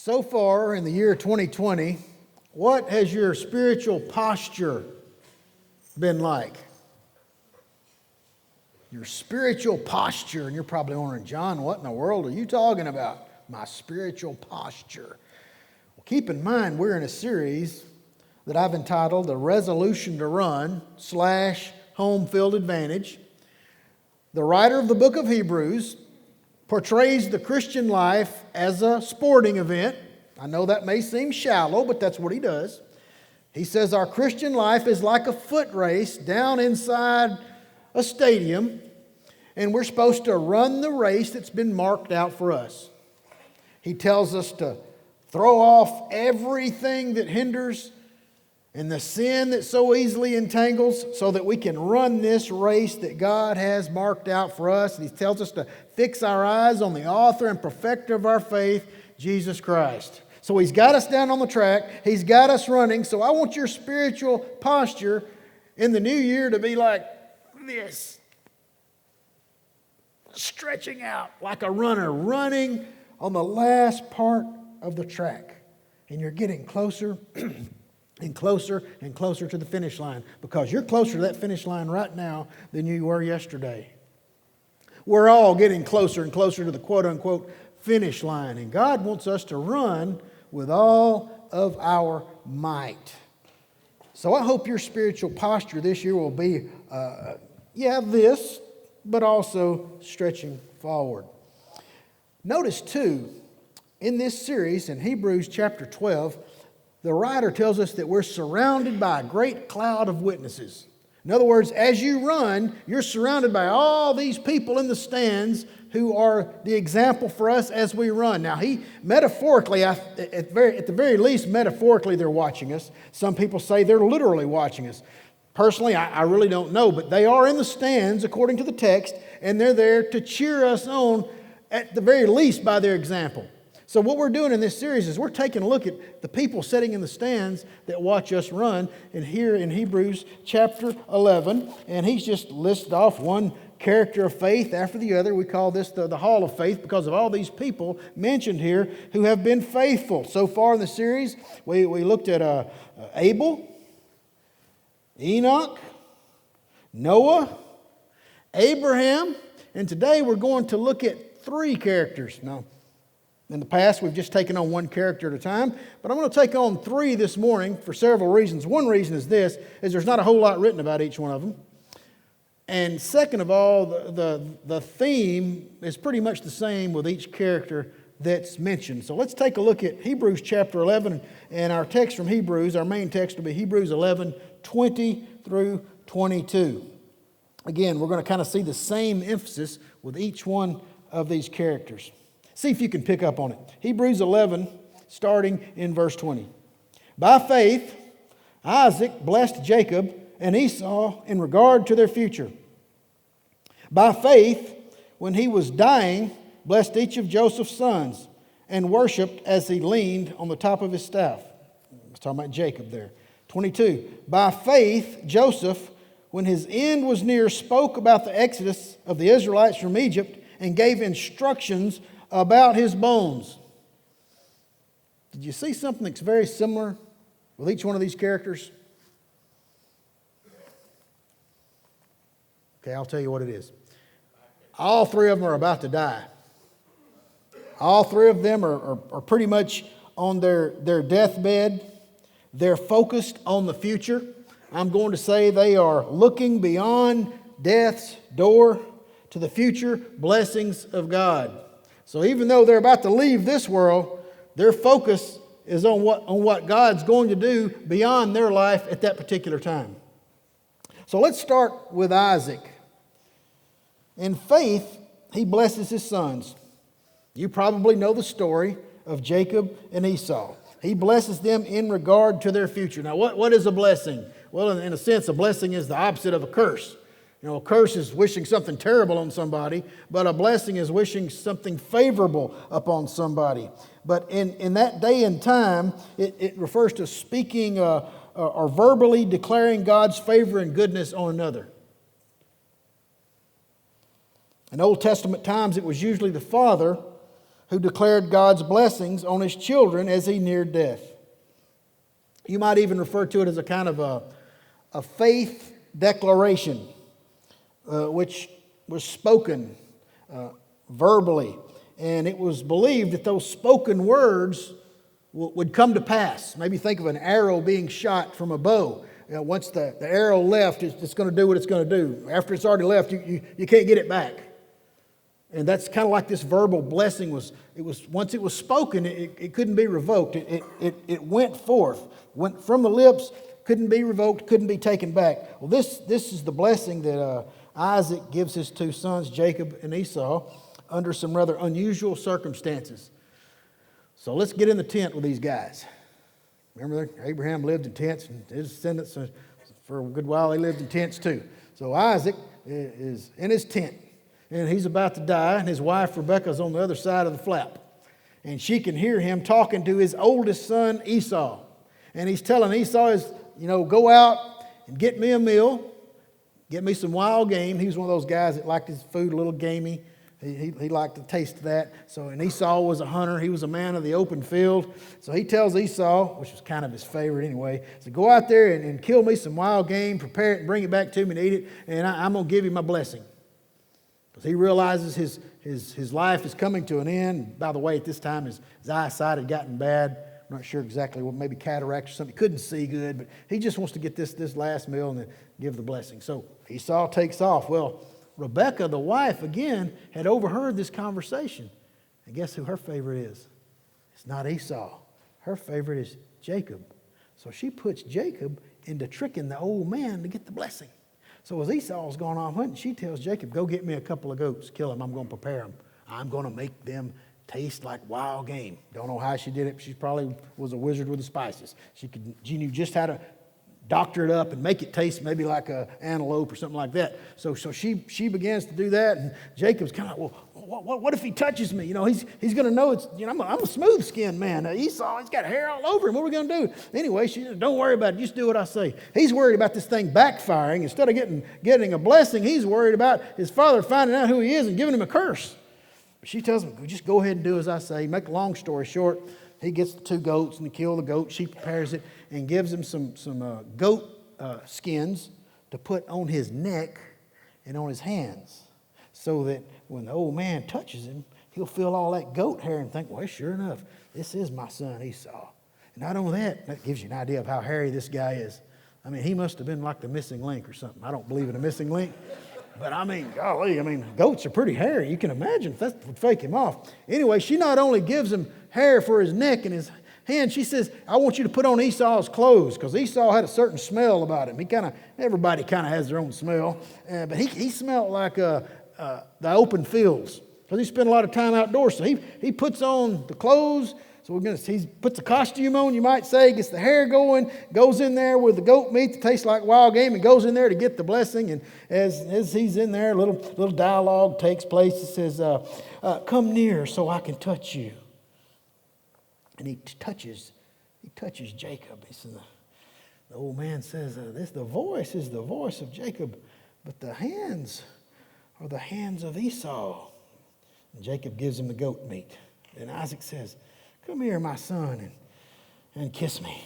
So far in the year 2020, what has your spiritual posture been like? Your spiritual posture, and you're probably wondering, John, what in the world are you talking about? My spiritual posture. Well, keep in mind, we're in a series that I've entitled The Resolution to Run / Home Field Advantage. The writer of the book of Hebrews portrays the Christian life as a sporting event. I know that may seem shallow, but that's what he does. He says our Christian life is like a foot race down inside a stadium, and we're supposed to run the race that's been marked out for us. He tells us to throw off everything that hinders and the sin that so easily entangles so that we can run this race that God has marked out for us. And he tells us to fix our eyes on the author and perfecter of our faith, Jesus Christ. So he's got us down on the track. He's got us running. So I want your spiritual posture in the new year to be like this. Stretching out like a runner, running on the last part of the track. And you're getting closer and closer and closer to the finish line, because you're closer to that finish line right now than you were yesterday. We're all getting closer and closer to the quote-unquote finish line, and God wants us to run with all of our might. So I hope your spiritual posture this year will be, this, but also stretching forward. Notice too, in this series in Hebrews chapter 12, the writer tells us that we're surrounded by a great cloud of witnesses. In other words, as you run, you're surrounded by all these people in the stands who are the example for us as we run. Now, metaphorically, at the very least, metaphorically, they're watching us. Some people say they're literally watching us. Personally, I really don't know, but they are in the stands according to the text, and they're there to cheer us on at the very least by their example. So what we're doing in this series is we're taking a look at the people sitting in the stands that watch us run. And here in Hebrews chapter 11, and he's just listed off one character of faith after the other. We call this the Hall of Faith because of all these people mentioned here who have been faithful. So far in the series, we looked at Abel, Enoch, Noah, Abraham, and today we're going to look at 3 characters. Now, in the past, we've just taken on one character at a time, but I'm going to take on 3 this morning for several reasons. One reason is this, is there's not a whole lot written about each one of them. And second of all, the theme is pretty much the same with each character that's mentioned. So let's take a look at Hebrews chapter 11, and our text from Hebrews, our main text will be Hebrews 11, 20 through 22. Again, we're going to kind of see the same emphasis with each one of these characters. See if you can pick up on it. Hebrews 11, starting in verse 20. By faith, Isaac blessed Jacob and Esau in regard to their future. By faith, when he was dying, blessed each of Joseph's sons and worshipped as he leaned on the top of his staff. I was talking about Jacob there. 22. By faith, Joseph, when his end was near, spoke about the exodus of the Israelites from Egypt and gave instructions about his bones. Did you see something that's very similar with each one of these characters? Okay, I'll tell you what it is. All 3 of them are about to die. All 3 of them are pretty much on their deathbed. They're focused on the future. I'm going to say they are looking beyond death's door to the future blessings of God. So even though they're about to leave this world, their focus is on what God's going to do beyond their life at that particular time. So let's start with Isaac. In faith, he blesses his sons. You probably know the story of Jacob and Esau. He blesses them in regard to their future. Now, what is a blessing? Well, in a sense, a blessing is the opposite of a curse. You know, a curse is wishing something terrible on somebody, but a blessing is wishing something favorable upon somebody. But in that day and time, it refers to speaking or verbally declaring God's favor and goodness on another. In Old Testament times, it was usually the father who declared God's blessings on his children as he neared death. You might even refer to it as a kind of a faith declaration, which was spoken verbally. And it was believed that those spoken words would come to pass. Maybe think of an arrow being shot from a bow. Once the arrow left, it's going to do what it's going to do. After it's already left, you can't get it back. And that's kind of like this verbal blessing was. Once it was spoken, it couldn't be revoked. It went forth, went from the lips, couldn't be revoked, couldn't be taken back. Well, this is the blessing that Isaac gives his two sons, Jacob and Esau, under some rather unusual circumstances. So let's get in the tent with these guys. Remember, Abraham lived in tents, and his descendants, for a good while, they lived in tents too. So Isaac is in his tent, and he's about to die, and his wife Rebekah's on the other side of the flap. And she can hear him talking to his oldest son, Esau. And he's telling Esau, go out and get me a meal, get me some wild game. He was one of those guys that liked his food a little gamey. He liked to taste that. And Esau was a hunter. He was a man of the open field. So he tells Esau, which was kind of his favorite anyway, to go out there and kill me some wild game, prepare it and bring it back to me and eat it, and I'm going to give you my blessing. Because he realizes his life is coming to an end. By the way, at this time, his eyesight had gotten bad. I'm not sure exactly what, maybe cataract or something. He couldn't see good, but he just wants to get this last meal and then give the blessing. So Esau takes off. Well, Rebekah, the wife, again, had overheard this conversation. And guess who her favorite is? It's not Esau. Her favorite is Jacob. So she puts Jacob into tricking the old man to get the blessing. So as Esau's gone off hunting, she tells Jacob, go get me a couple of goats, kill them, I'm going to prepare them. I'm going to make them taste like wild game. Don't know how she did it. She probably was a wizard with the spices. She knew just how to doctor it up and make it taste maybe like an antelope or something like that. So she begins to do that, and Jacob's kind of like, well, what if he touches me? He's going to know it's, I'm a smooth-skinned man. Esau, he's got hair all over him. What are we going to do? Anyway, she said, don't worry about it. Just do what I say. He's worried about this thing backfiring. Instead of getting a blessing, he's worried about his father finding out who he is and giving him a curse. She tells him, just go ahead and do as I say. Make a long story short, he gets the two goats and they kill the goat. She prepares it and gives him some goat skins to put on his neck and on his hands, so that when the old man touches him, he'll feel all that goat hair and think, well, sure enough, this is my son Esau. And not only that gives you an idea of how hairy this guy is. I mean, he must have been like the missing link or something. I don't believe in a missing link. But golly, goats are pretty hairy. You can imagine if that would fake him off. Anyway, she not only gives him hair for his neck and his hand, she says, I want you to put on Esau's clothes, because Esau had a certain smell about him. Everybody kind of has their own smell. But he smelled like the open fields, because he spent a lot of time outdoors. So he puts on the clothes. So he puts a costume on, you might say, gets the hair going, goes in there with the goat meat that tastes like wild game, and goes in there to get the blessing. And as he's in there, a little dialogue takes place. It says, come near so I can touch you. And he touches Jacob. He says, the old man says, the voice is the voice of Jacob, but the hands are the hands of Esau. And Jacob gives him the goat meat. And Isaac says, come here, my son, and kiss me.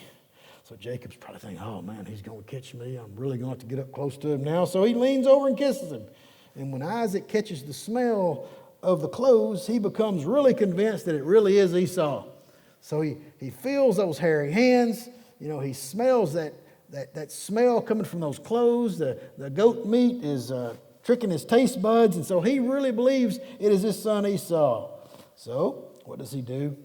So Jacob's probably thinking, oh, man, he's going to catch me. I'm really going to have to get up close to him now. So he leans over and kisses him. And when Isaac catches the smell of the clothes, he becomes really convinced that it really is Esau. So he feels those hairy hands. He smells that smell coming from those clothes. The goat meat is tricking his taste buds. And so he really believes it is his son Esau. So what does he do?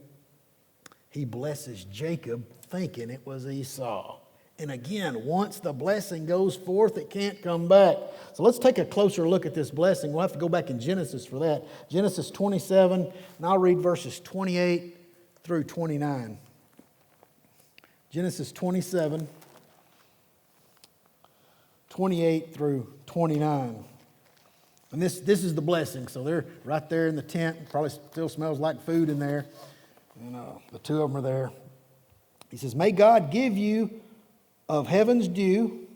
He blesses Jacob thinking it was Esau. And again, once the blessing goes forth, it can't come back. So let's take a closer look at this blessing. We'll have to go back in Genesis for that. Genesis 27, and I'll read verses 28 through 29. Genesis 27, 28 through 29. And this is the blessing. So they're right there in the tent. Probably still smells like food in there. And the two of them are there. He says, may God give you of heaven's dew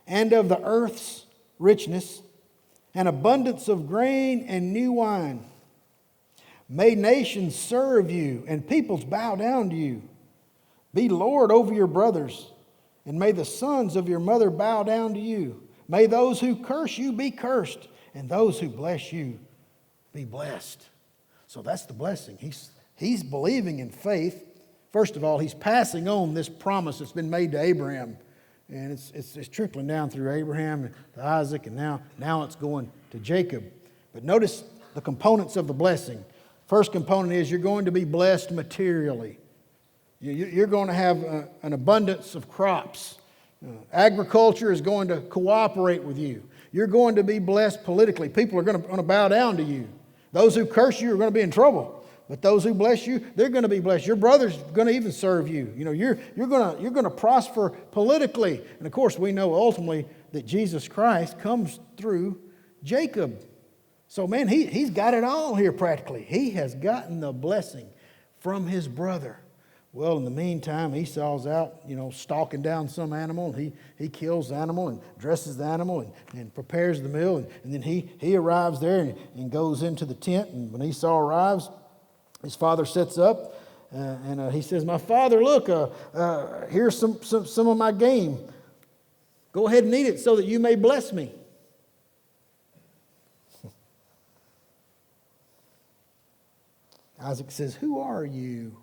and of the earth's richness an abundance of grain and new wine. May nations serve you and peoples bow down to you. Be Lord over your brothers, and may the sons of your mother bow down to you. May those who curse you be cursed, and those who bless you be blessed. So that's the blessing. He's believing in faith. First of all, he's passing on this promise that's been made to Abraham. And it's trickling down through Abraham to Isaac, and now it's going to Jacob. But notice the components of the blessing. First component is you're going to be blessed materially. You're going to have an abundance of crops. Agriculture is going to cooperate with you. You're going to be blessed politically. People are going to bow down to you. Those who curse you are going to be in trouble. But those who bless you, they're going to be blessed. Your brother's going to even serve you. You're going to prosper politically. And of course, we know ultimately that Jesus Christ comes through Jacob. So man, he's got it all here practically. He has gotten the blessing from his brother. Well, in the meantime, Esau's out, stalking down some animal. And he kills the animal and dresses the animal and prepares the meal. And then he arrives there and goes into the tent. And when Esau arrives, his father sits up and he says, "My father, look, here's some of my game. Go ahead and eat it so that you may bless me." Isaac says, "Who are you?"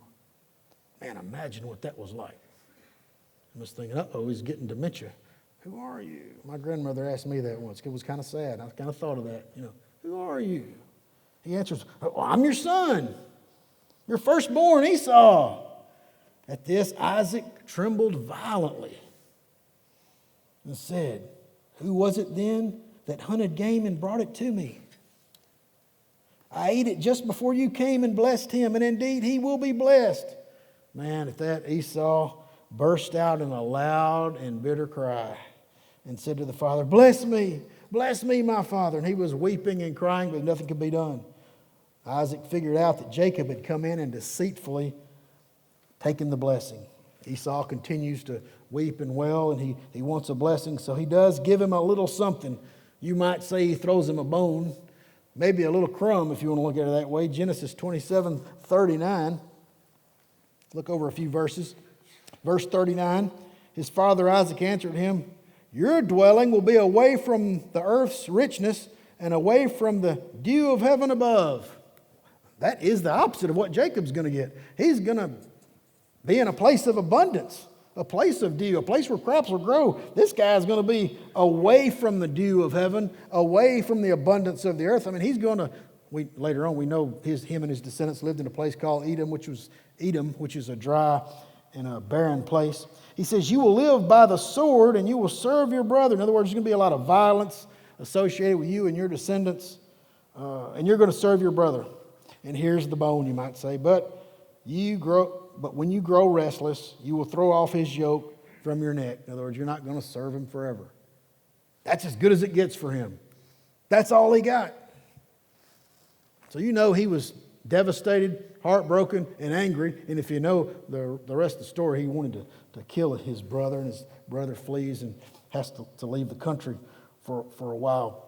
Man, imagine what that was like. I was thinking, he's getting dementia. Who are you? My grandmother asked me that once. It was kind of sad. I kind of thought of that. Who are you? He answers, "I'm your son. Your firstborn, Esau." At this, Isaac trembled violently and said, "Who was it then that hunted game and brought it to me? I ate it just before you came and blessed him, and indeed he will be blessed." Man, at that, Esau burst out in a loud and bitter cry and said to the father, bless me, my father." And he was weeping and crying, but nothing could be done. Isaac figured out that Jacob had come in and deceitfully taken the blessing. Esau continues to weep and wail, and he wants a blessing, so he does give him a little something. You might say he throws him a bone, maybe a little crumb if you want to look at it that way. Genesis 27:39. Look over a few verses. Verse 39, his father Isaac answered him, "Your dwelling will be away from the earth's richness and away from the dew of heaven above." That is the opposite of what Jacob's going to get. He's going to be in a place of abundance, a place of dew, a place where crops will grow. This guy's going to be away from the dew of heaven, away from the abundance of the earth. I mean, he's going to, later on we know him and his descendants lived in a place called Edom, which is a dry and a barren place. He says, "You will live by the sword and you will serve your brother." In other words, there's going to be a lot of violence associated with you and your descendants, and you're going to serve your brother. And here's the bone, you might say, but when you grow restless, you will throw off his yoke from your neck. In other words, you're not going to serve him forever. That's as good as it gets for him. That's all he got. So he was devastated, heartbroken, and angry. And if you know the rest of the story, he wanted to kill his brother, and his brother flees and has to leave the country for a while.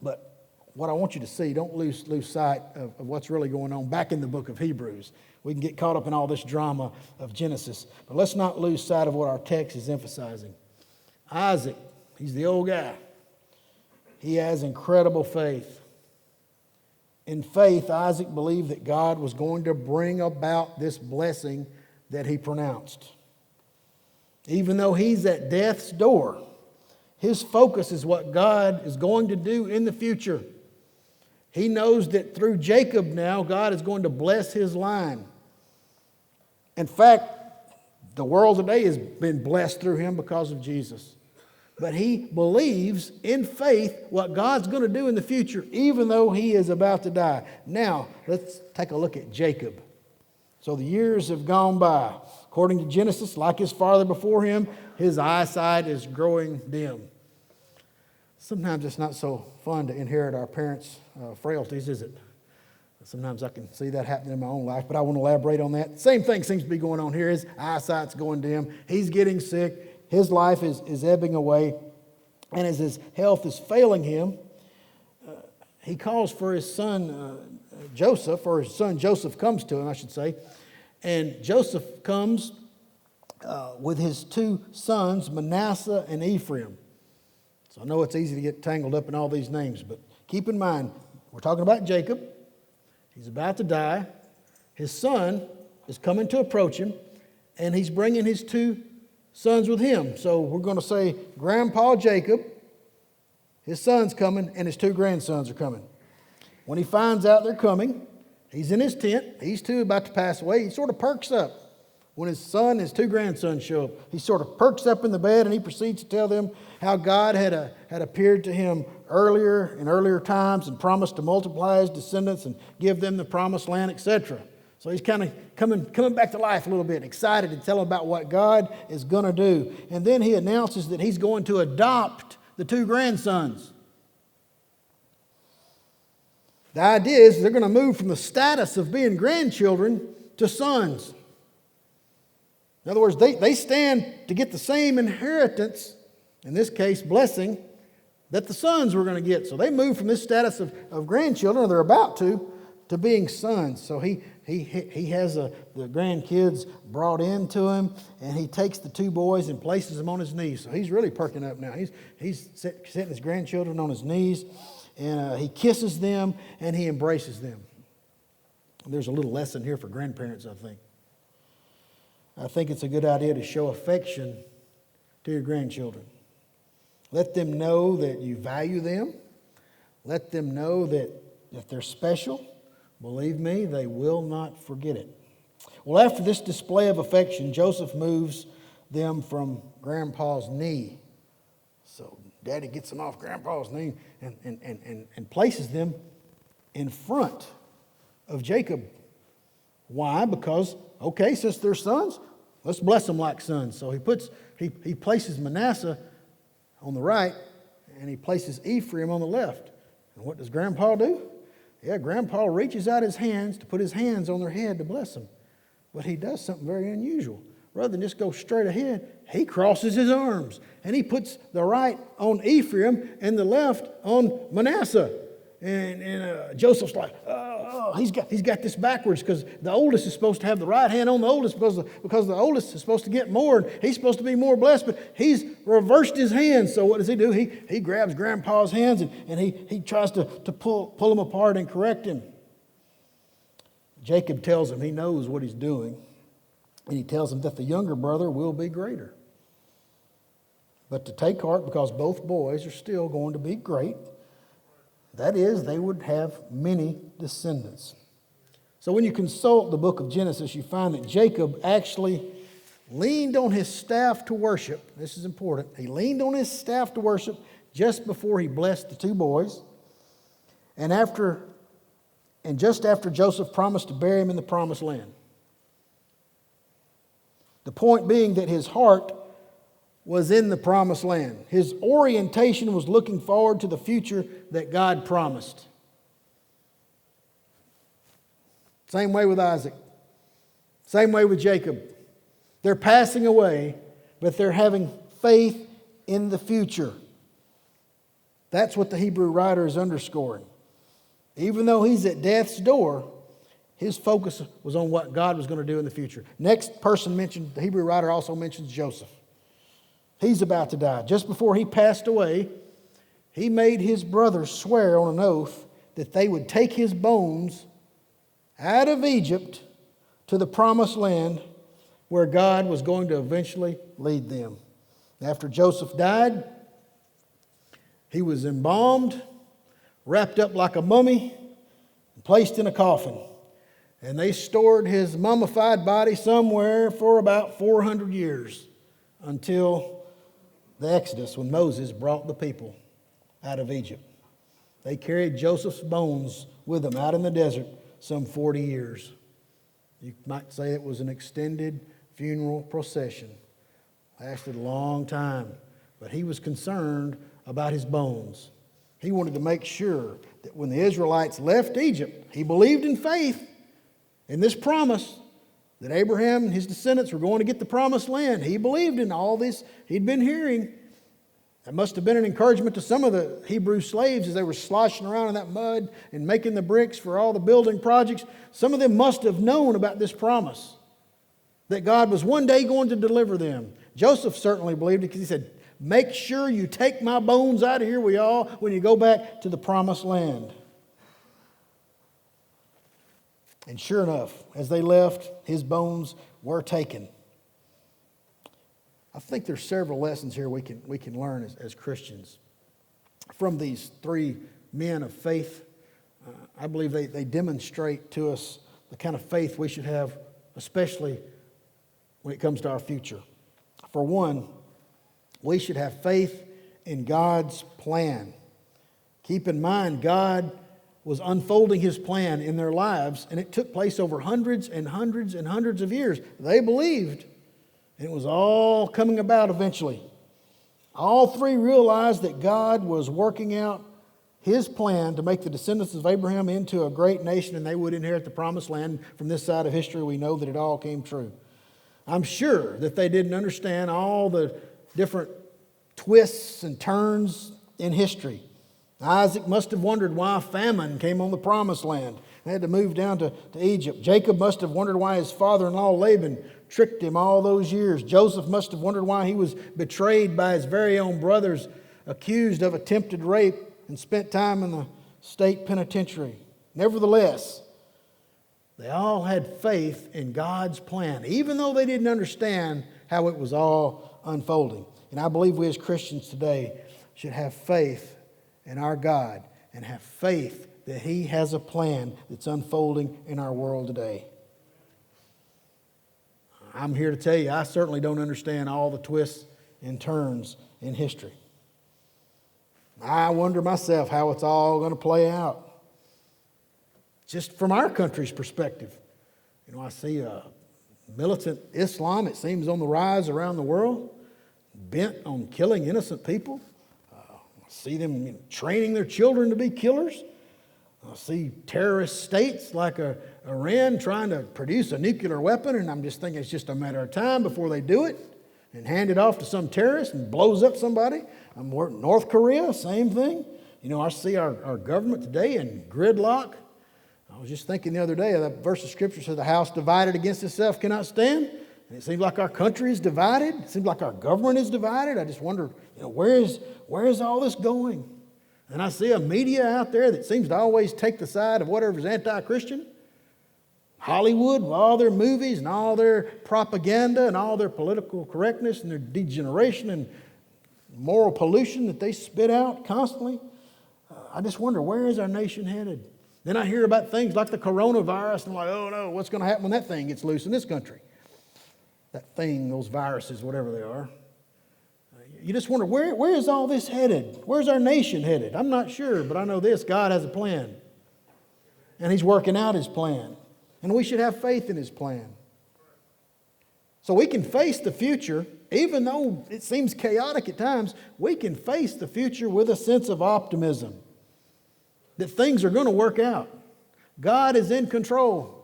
But what I want you to see, don't lose sight of what's really going on back in the book of Hebrews. We can get caught up in all this drama of Genesis, but let's not lose sight of what our text is emphasizing. Isaac, he's the old guy. He has incredible faith. In faith, Isaac believed that God was going to bring about this blessing that he pronounced. Even though he's at death's door, his focus is what God is going to do in the future. He knows that through Jacob now, God is going to bless his line. In fact, the world today has been blessed through him because of Jesus. But he believes in faith what God's going to do in the future, even though he is about to die. Now, let's take a look at Jacob. So the years have gone by. According to Genesis, like his father before him, his eyesight is growing dim. Sometimes it's not so fun to inherit our parents' frailties, is it? Sometimes I can see that happening in my own life, but I won't elaborate on that. Same thing seems to be going on here. His eyesight's going dim. He's getting sick. His life is ebbing away. And as his health is failing him, he calls for his son Joseph, or his son Joseph comes to him, I should say. And Joseph comes with his two sons, Manasseh and Ephraim. So I know it's easy to get tangled up in all these names, but keep in mind, we're talking about Jacob. He's about to die. His son is coming to approach him, and he's bringing his two sons with him. So we're going to say Grandpa Jacob, his son's coming, and his two grandsons are coming. When he finds out they're coming, he's in his tent. He's too about to pass away. He sort of perks up when his son and his two grandsons show up. He sort of perks up in the bed, and he proceeds to tell them how God had appeared to him earlier times and promised to multiply his descendants and give them the promised land, etc. So he's kind of coming back to life a little bit, excited to tell them about what God is going to do. And then he announces that he's going to adopt the two grandsons. The idea is they're going to move from the status of being grandchildren to sons. In other words, they stand to get the same inheritance, in this case, blessing, that the sons were going to get. So they move from this status of grandchildren, or they're about to being sons. So he has the grandkids brought into him, and he takes the two boys and places them on his knees. So he's really perking up now. He's setting his grandchildren on his knees, and he kisses them, and he embraces them. There's a little lesson here for grandparents, I think. I think it's a good idea to show affection to your grandchildren. Let them know that you value them. Let them know that if they're special, believe me, they will not forget it. Well, after this display of affection, Joseph moves them from Grandpa's knee. So Daddy gets them off Grandpa's knee and places them in front of Jacob. Why? Because, okay, since they're sons, let's bless them like sons. So he places Manasseh on the right, and he places Ephraim on the left. And what does Grandpa do? Yeah, Grandpa reaches out his hands to put his hands on their head to bless them. But he does something very unusual. Rather than just go straight ahead, he crosses his arms, and he puts the right on Ephraim and the left on Manasseh. And Joseph's like, he's got this backwards, because the oldest is supposed to have the right hand on the oldest because the oldest is supposed to get more, and he's supposed to be more blessed, but he's reversed his hands. So what does he do? He grabs Grandpa's hands, and he tries to pull them apart and correct him. Jacob tells him he knows what he's doing, and he tells him that the younger brother will be greater. But to take heart, because both boys are still going to be great. That is, they would have many descendants. So when you consult the book of Genesis, you find that Jacob actually leaned on his staff to worship. This is important. He leaned on his staff to worship just before he blessed the two boys. And just after Joseph promised to bury him in the promised land. The point being that his heart was in the promised land. His orientation was looking forward to the future that God promised. Same way with Isaac. Same way with Jacob. They're passing away, but they're having faith in the future. That's what the Hebrew writer is underscoring. Even though he's at death's door, his focus was on what God was going to do in the future. Next person mentioned, the Hebrew writer also mentions Joseph. He's about to die. Just before he passed away, he made his brothers swear on an oath that they would take his bones out of Egypt to the promised land where God was going to eventually lead them. After Joseph died, he was embalmed, wrapped up like a mummy, and placed in a coffin. And they stored his mummified body somewhere for about 400 years until the Exodus, when Moses brought the people out of Egypt. They carried Joseph's bones with them out in the desert some 40 years. You might say it was an extended funeral procession. Lasted a long time, but he was concerned about his bones. He wanted to make sure that when the Israelites left Egypt, he believed in faith in this promise that Abraham and his descendants were going to get the promised land. He believed in all this he'd been hearing. It must have been an encouragement to some of the Hebrew slaves as they were sloshing around in that mud and making the bricks for all the building projects. Some of them must have known about this promise, that God was one day going to deliver them. Joseph certainly believed it, because he said, make sure you take my bones out of here when you go back to the promised land. And sure enough, as they left, his bones were taken. I think there's several lessons here we can learn as Christians from these three men of faith. I believe they demonstrate to us the kind of faith we should have, especially when it comes to our future. For one, we should have faith in God's plan. Keep in mind, God was unfolding His plan in their lives, and it took place over hundreds and hundreds and hundreds of years. They believed, and it was all coming about eventually. All three realized that God was working out His plan to make the descendants of Abraham into a great nation, and they would inherit the promised land. From this side of history, we know that it all came true. I'm sure that they didn't understand all the different twists and turns in history. Isaac must have wondered why famine came on the promised land. They had to move down to Egypt. Jacob must have wondered why his father-in-law Laban tricked him all those years. Joseph must have wondered why he was betrayed by his very own brothers, accused of attempted rape, and spent time in the state penitentiary. Nevertheless, they all had faith in God's plan, even though they didn't understand how it was all unfolding. And I believe we as Christians today should have faith in our God and have faith that He has a plan that's unfolding in our world today. I'm here to tell you, I certainly don't understand all the twists and turns in history. I wonder myself how it's all going to play out. Just from our country's perspective. You know, I see militant Islam, it seems, on the rise around the world, bent on killing innocent people. I see them training their children to be killers. I see terrorist states like Iran trying to produce a nuclear weapon, and I'm just thinking it's just a matter of time before they do it and hand it off to some terrorist and blows up somebody. North Korea, same thing. You know, I see our government today in gridlock. I was just thinking the other day, that verse of Scripture says, the house divided against itself cannot stand. And it seems like our country is divided. It seems like our government is divided. I just wonder, where is all this going? And I see a media out there that seems to always take the side of whatever's anti-Christian. Hollywood, with all their movies and all their propaganda and all their political correctness and their degeneration and moral pollution that they spit out constantly. I just wonder, where is our nation headed? Then I hear about things like the coronavirus, and I'm like, oh no, what's going to happen when that thing gets loose in this country? That thing, those viruses, whatever they are. You just wonder, where is all this headed? Where's our nation headed? I'm not sure, but I know this, God has a plan. And He's working out His plan. And we should have faith in His plan. So we can face the future, even though it seems chaotic at times, we can face the future with a sense of optimism. That things are going to work out. God is in control.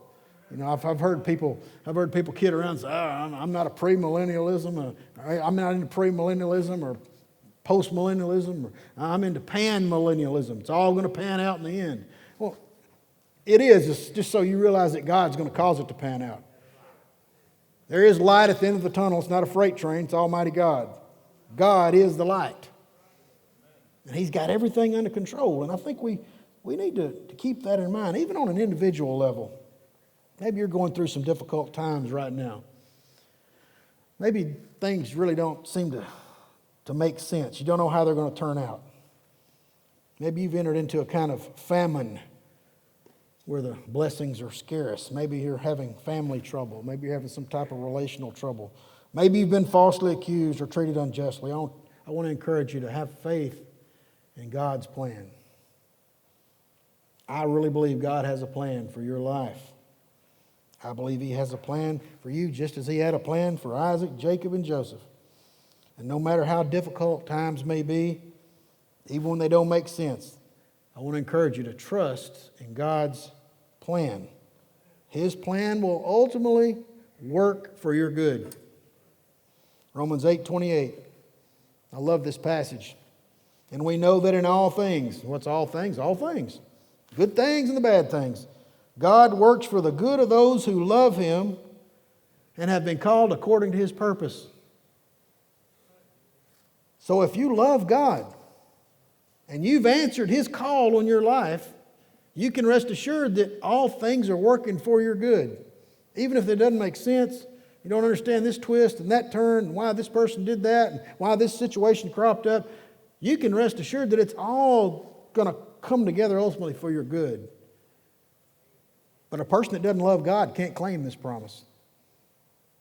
You know, I've heard people kid around and say, I'm not a premillennialism. I'm not into premillennialism or postmillennialism. Or I'm into panmillennialism. It's all going to pan out in the end. Well, it is, just so you realize that God's going to cause it to pan out. There is light at the end of the tunnel. It's not a freight train. It's Almighty God. God is the light. And He's got everything under control. And I think we need to keep that in mind, even on an individual level. Maybe you're going through some difficult times right now. Maybe things really don't seem to make sense. You don't know how they're going to turn out. Maybe you've entered into a kind of famine where the blessings are scarce. Maybe you're having family trouble. Maybe you're having some type of relational trouble. Maybe you've been falsely accused or treated unjustly. I want to encourage you to have faith in God's plan. I really believe God has a plan for your life. I believe He has a plan for you just as He had a plan for Isaac, Jacob, and Joseph. And no matter how difficult times may be, even when they don't make sense, I want to encourage you to trust in God's plan. His plan will ultimately work for your good. Romans 8:28. I love this passage. And we know that in all things, what's all things? All things. Good things and the bad things. God works for the good of those who love Him and have been called according to His purpose. So if you love God and you've answered His call on your life, you can rest assured that all things are working for your good. Even if it doesn't make sense, you don't understand this twist and that turn and why this person did that and why this situation cropped up, you can rest assured that it's all going to come together ultimately for your good. But a person that doesn't love God can't claim this promise.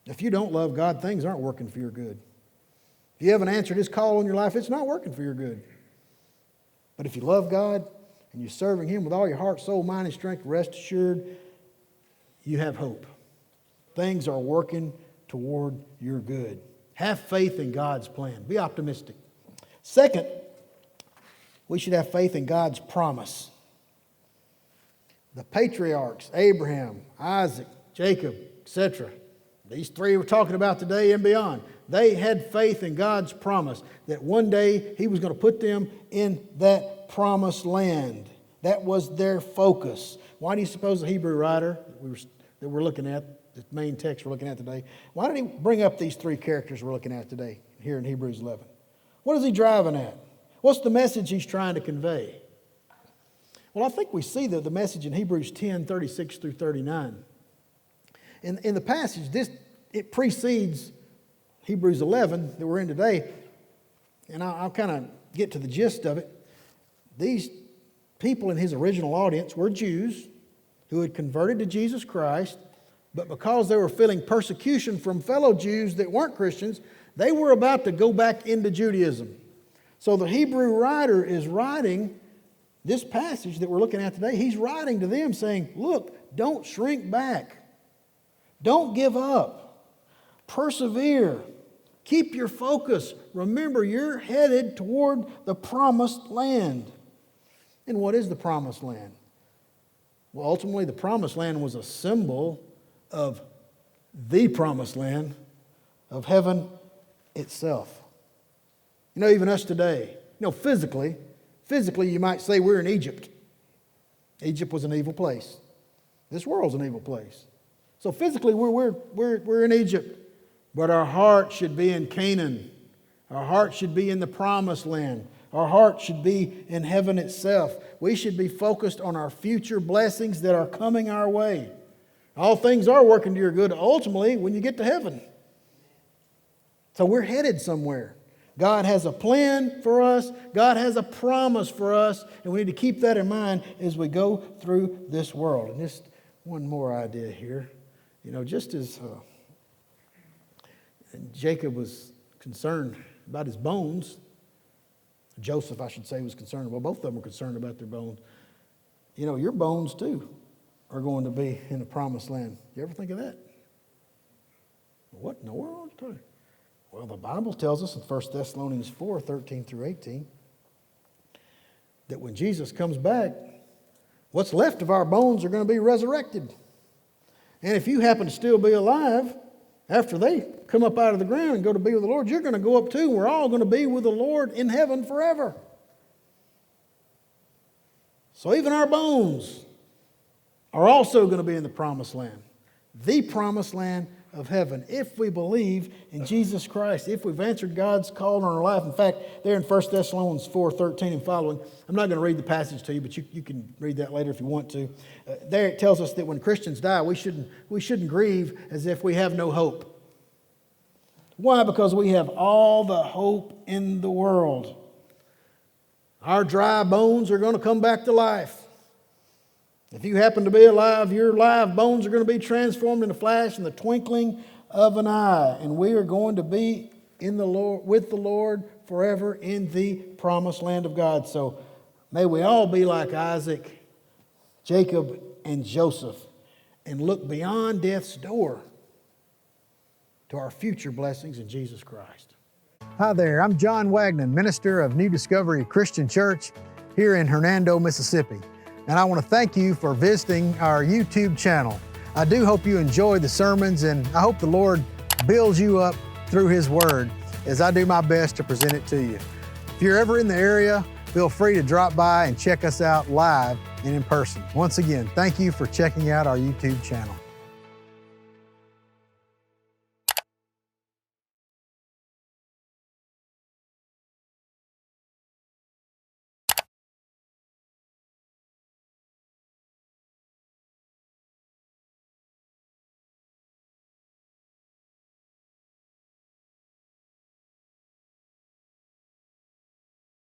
If you don't love God, things aren't working for your good. If you haven't answered His call on your life, it's not working for your good. But if you love God and you're serving Him with all your heart, soul, mind, and strength, rest assured you have hope. Things are working toward your good. Have faith in God's plan. Be optimistic. Second, we should have faith in God's promise. The patriarchs, Abraham, Isaac, Jacob, etc., these three we're talking about today and beyond, they had faith in God's promise that one day He was going to put them in that promised land. That was their focus. Why do you suppose the Hebrew writer that we're looking at, the main text we're looking at today, why did he bring up these three characters we're looking at today here in Hebrews 11? What is he driving at? What's the message he's trying to convey? Well, I think we see the message in Hebrews 10, 36 through 39. In the passage, it precedes Hebrews 11 that we're in today, and I'll kind of get to the gist of it. These people in his original audience were Jews who had converted to Jesus Christ, but because they were feeling persecution from fellow Jews that weren't Christians, they were about to go back into Judaism. So the Hebrew writer is writing this passage that we're looking at today. He's writing to them saying, look, don't shrink back. Don't give up. Persevere. Keep your focus. Remember, you're headed toward the promised land. And what is the promised land? Well, ultimately, the promised land was a symbol of the promised land of heaven itself. You know, even us today, physically you might say we're in Egypt. Egypt was an evil place. This world's an evil place. So physically we're in Egypt, but our heart should be in Canaan. Our heart should be in the promised land. Our heart should be in heaven itself. We should be focused on our future blessings that are coming our way. All things are working to your good ultimately when you get to heaven. So we're headed somewhere. God has a plan for us. God has a promise for us. And we need to keep that in mind as we go through this world. And just one more idea here. Just as Jacob was concerned about his bones, Joseph, I should say, was concerned. Well, both of them were concerned about their bones. Your bones, too, are going to be in the promised land. You ever think of that? What in the world? Well, the Bible tells us in 1 Thessalonians 4, 13 through 18, that when Jesus comes back, what's left of our bones are going to be resurrected. And if you happen to still be alive, after they come up out of the ground and go to be with the Lord, you're going to go up too. We're all going to be with the Lord in heaven forever. So even our bones are also going to be in the promised land. The promised land of heaven, if we believe in Jesus Christ, if we've answered God's call on our life. In fact, there in 1 Thessalonians 4, 13 and following, I'm not going to read the passage to you, but you can read that later if you want to. There it tells us that when Christians die, we shouldn't grieve as if we have no hope. Why? Because we have all the hope in the world. Our dry bones are going to come back to life. If you happen to be alive, your live bones are going to be transformed in a flash, in the twinkling of an eye. And we are going to be in the Lord, with the Lord forever in the promised land of God. So may we all be like Isaac, Jacob, and Joseph and look beyond death's door to our future blessings in Jesus Christ. Hi there, I'm John Wagnon, minister of New Discovery Christian Church here in Hernando, Mississippi. And I want to thank you for visiting our YouTube channel. I do hope you enjoy the sermons, and I hope the Lord builds you up through His Word. as I do my best to present it to you. If you're ever in the area, feel free to drop by and check us out live and in person. Once again, thank you for checking out our YouTube channel.